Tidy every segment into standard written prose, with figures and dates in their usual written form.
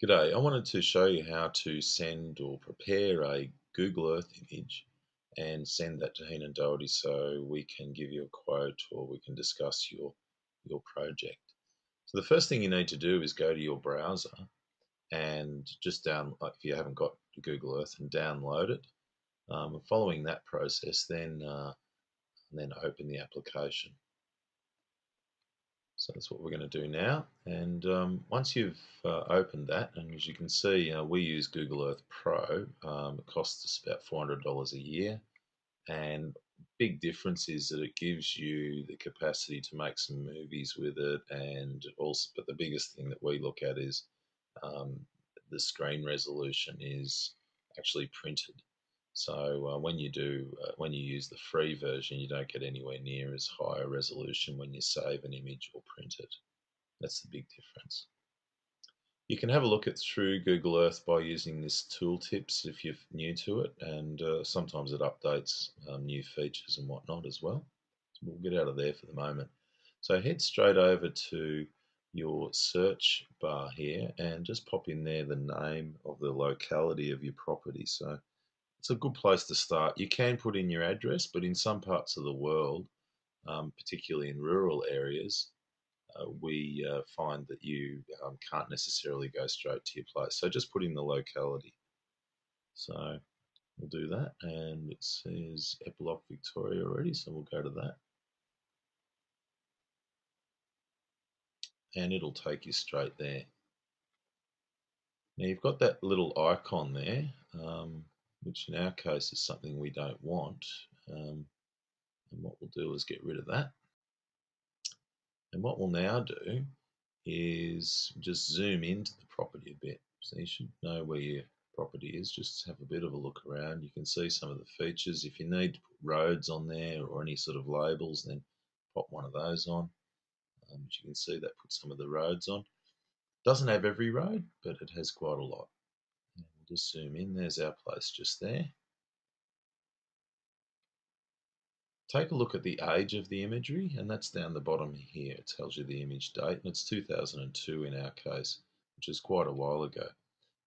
G'day, I wanted to show you how to send or prepare a Google Earth image and send that to Heenan Doherty so we can give you a quote or we can discuss your project. So the first thing you need to do is go to your browser and just if you haven't got Google Earth, and download it. Following that process, then open the application. So that's what we're going to do now. And once you've opened that, and as you can see, we use GoogleEarth Pro. It costs us about $400 a year. And big difference is that it gives you the capacity to make some movies with it. And also, but the biggest thing that we look at is um, the screen resolution is actually printed. So when you use the free version, you don't get anywhere near as high a resolution when you save an image or print it. That's the big difference. You can have a look at through Google Earth by using this tooltips if you're new to it, and sometimes it updates new features and whatnot as well. So we'll get out of there for the moment. So head straight over to your search bar here and just pop in there the name of the locality of your property. So it's a good place to start. You can put in your address, but in some parts of the world, particularly in rural areas, we find that you can't necessarily go straight to your place. So just put in the locality. So we'll do that, and it says Epilogue, Victoria already, so we'll go to that. And it'll take you straight there. Now you've got that little icon there, which in our case is something we don't want. And what we'll do is get rid of that. And what we'll now do is just zoom into the property a bit. So you should know where your property is. Just have a bit of a look around. You can see some of the features. If you need to put roads on there or any sort of labels, then pop one of those on. As you can see, that puts some of the roads on. Doesn't have every road, but it has quite a lot. And we'll just zoom in. There's our place just there. Take a look at the age of the imagery, and that's down the bottom here. It tells you the image date, and it's 2002 in our case, which is quite a while ago.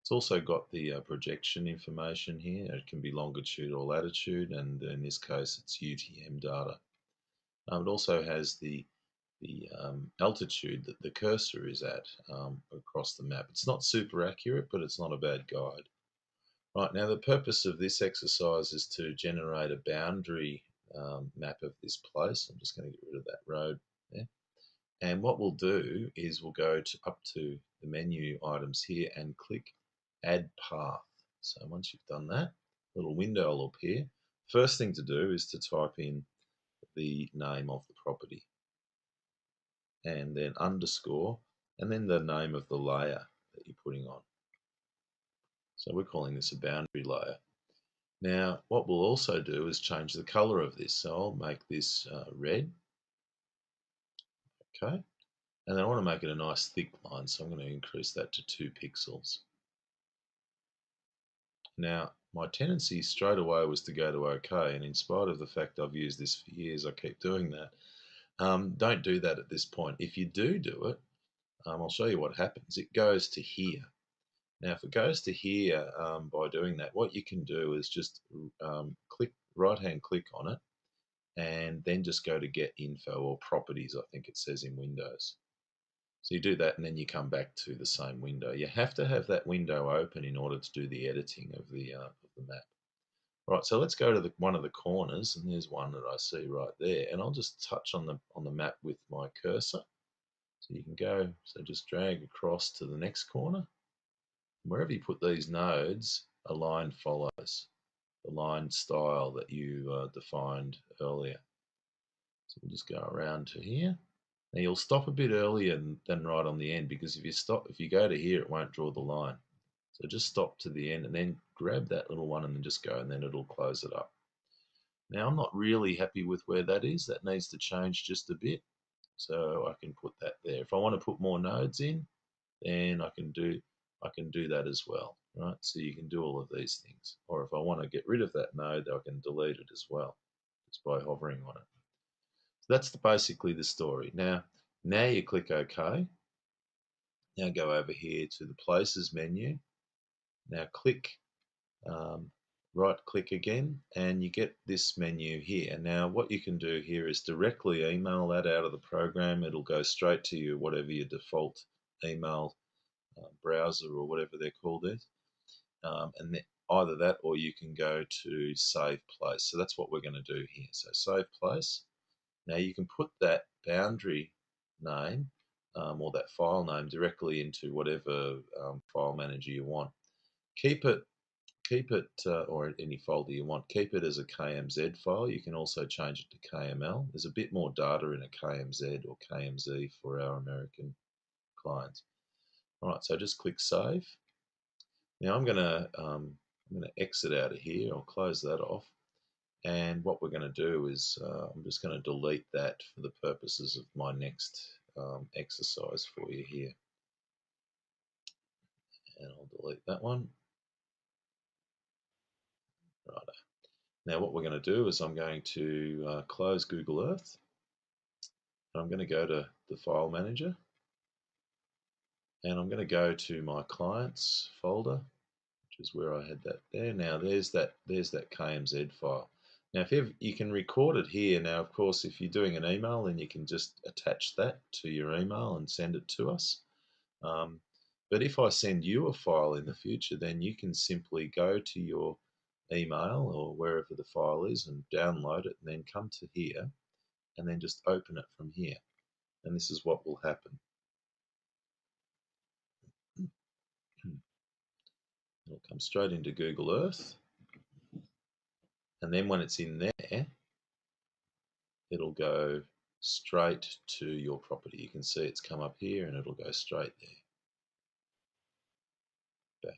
It's also got the projection information here. It can be longitude or latitude, and in this case it's UTM data. It also has the altitude that the cursor is at across the map. It's not super accurate, but it's not a bad guide. Right, now the purpose of this exercise is to generate a boundary map of this place. I'm just going to get rid of that road there. And what we'll do is we'll go up to the menu items here and click Add Path. So once you've done that, a little window will appear. First thing to do is to type in the name of the property and then underscore and then the name of the layer that you're putting on. So we're calling this a boundary layer. Now, what we'll also do is change the color of this. So I'll make this red. Okay. And then I want to make it a nice thick line. So I'm going to increase that to 2 pixels. Now, my tendency straight away was to go to OK. And in spite of the fact I've used this for years, I keep doing that. Don't do that at this point. If you do it, I'll show you what happens. It goes to here. Now, if it goes to here by doing that, what you can do is just right-hand click on it, and then just go to Get Info or Properties, I think it says in Windows. So you do that, and then you come back to the same window. You have to have that window open in order to do the editing of the map. Right, so let's go to one of the corners, and there's one that I see right there, and I'll just touch on the map with my cursor. So you can go, so just drag across to the next corner. Wherever you put these nodes, a line follows the line style that you defined earlier. So we'll just go around to here. Now you'll stop a bit earlier than right on the end, because if you go to here, it won't draw the line. So just stop to the end and then grab that little one and then just go, and then it'll close it up. Now I'm not really happy with where that is. That needs to change just a bit. So I can put that there. If I want to put more nodes in, then I can do that as well, right? So you can do all of these things. Or if I want to get rid of that node, I can delete it as well, just by hovering on it. So that's basically the story. Now you click OK. Now go over here to the Places menu. Now click, right click again, and you get this menu here. Now what you can do here is directly email that out of the program. It'll go straight to you, whatever your default email browser or whatever they're called is. And then either that, or you can go to Save Place. So that's what we're going to do here. So Save Place. Now you can put that boundary name or that file name directly into whatever file manager you want. Keep it, or any folder you want. Keep it as a KMZ file. You can also change it to KML. There's a bit more data in a KMZ or KMZ for our American clients. All right, so just click Save. Now I'm going to exit out of here. I'll close that off. And what we're going to do is I'm just going to delete that for the purposes of my next exercise for you here. And I'll delete that one. Right. Now what we're going to do is I'm going to close Google Earth. I'm going to go to the File Manager. And I'm going to go to my Clients folder, which is where I had that there. Now there's that KMZ file. Now if you can record it here. Now of course if you're doing an email, then you can just attach that to your email and send it to us. But if I send you a file in the future, then you can simply go to your email or wherever the file is and download it, and then come to here and then just open it from here. And this is what will happen. It'll come straight into Google Earth. And then when it's in there, it'll go straight to your property. You can see it's come up here and it'll go straight there. Okay.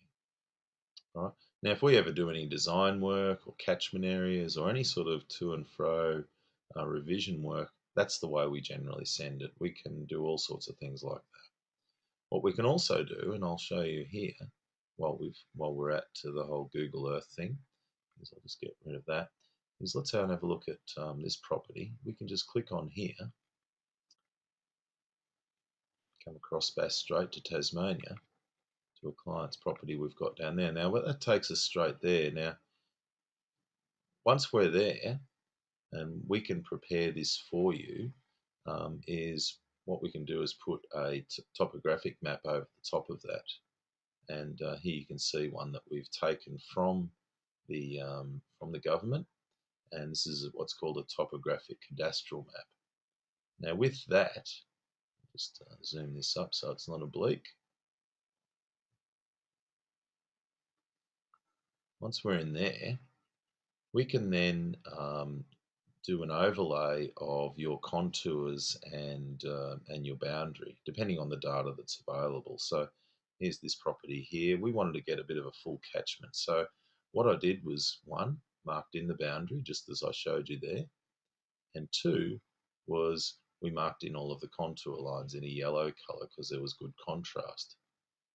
All right. Now, if we ever do any design work or catchment areas or any sort of to and fro revision work, that's the way we generally send it. We can do all sorts of things like that. What we can also do, and I'll show you here while we're at the whole Google Earth thing, is I'll just get rid of that, is let's have a look at this property. We can just click on here, come across Bass Strait to Tasmania, to a client's property we've got down there. Now that takes us straight there. Now once we're there, and we can prepare this for you, is what we can do is put a topographic map over the top of that. And here you can see one that we've taken from the government, and this is what's called a topographic cadastral map. Now with that, just zoom this up so it's not oblique. Once we're in there, we can then do an overlay of your contours and your boundary, depending on the data that's available. So here's this property here. We wanted to get a bit of a full catchment. So what I did was, one, marked in the boundary, just as I showed you there. And two was we marked in all of the contour lines in a yellow color because there was good contrast.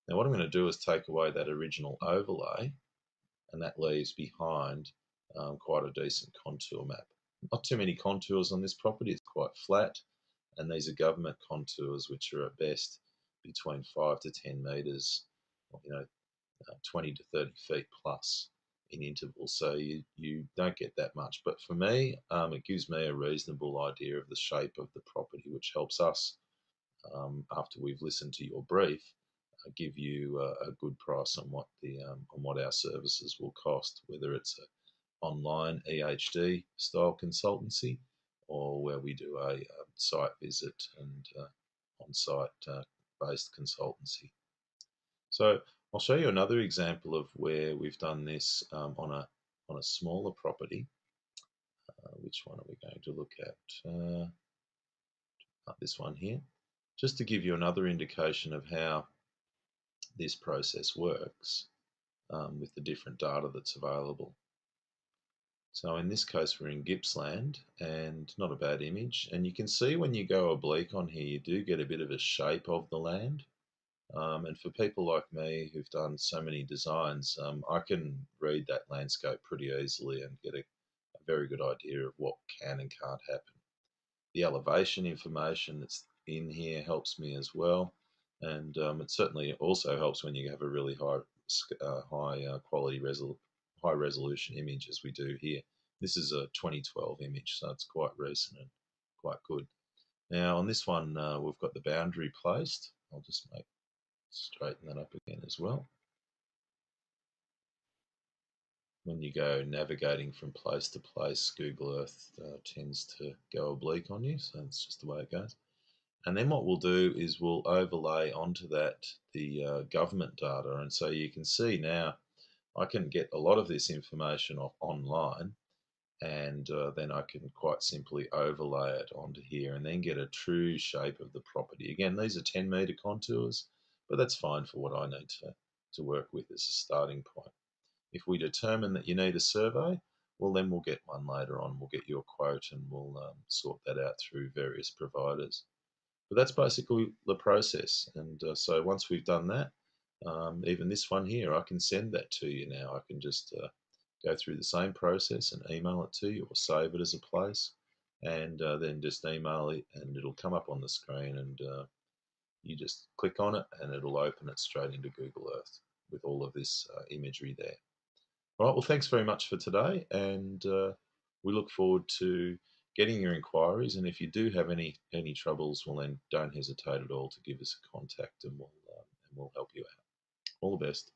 Now what I'm going to do is take away that original overlay, and that leaves behind quite a decent contour map. Not too many contours on this property, it's quite flat, and these are government contours which are at best between 5 to 10 metres, 20 to 30 feet plus in intervals, so you don't get that much. But for me, it gives me a reasonable idea of the shape of the property, which helps us, after we've listened to your brief, give you a good price on what our services will cost, whether it's a online EHD style consultancy or where we do a site visit and on-site based consultancy. So I'll show you another example of where we've done this on a smaller property. Which one are we going to look at? This one here, just to give you another indication of how this process works with the different data that's available. So in this case, we're in Gippsland, and not a bad image. And you can see when you go oblique on here, you do get a bit of a shape of the land. And for people like me who've done so many designs, I can read that landscape pretty easily and get a very good idea of what can and can't happen. The elevation information that's in here helps me as well. And it certainly also helps when you have a really high quality high resolution image, as we do here. This is a 2012 image, so it's quite recent and quite good. Now on this one, we've got the boundary placed. I'll just straighten that up again as well. When you go navigating from place to place, Google Earth tends to go oblique on you, so that's just the way it goes. And then what we'll do is we'll overlay onto that the government data, and so you can see now I can get a lot of this information off online, and then I can quite simply overlay it onto here and then get a true shape of the property. Again, these are 10-meter contours, but that's fine for what I need to work with as a starting point. If we determine that you need a survey, well, then we'll get one later on. We'll get you a quote and we'll sort that out through various providers. But that's basically the process. And so once we've done that, even this one here, I can send that to you now. I can just go through the same process and email it to you or save it as a place and then just email it and it'll come up on the screen and you just click on it and it'll open it straight into Google Earth with all of this imagery there. All right, well, thanks very much for today, and we look forward to getting your inquiries. And if you do have any troubles, well, then don't hesitate at all to give us a contact, and we'll help you out. All the best.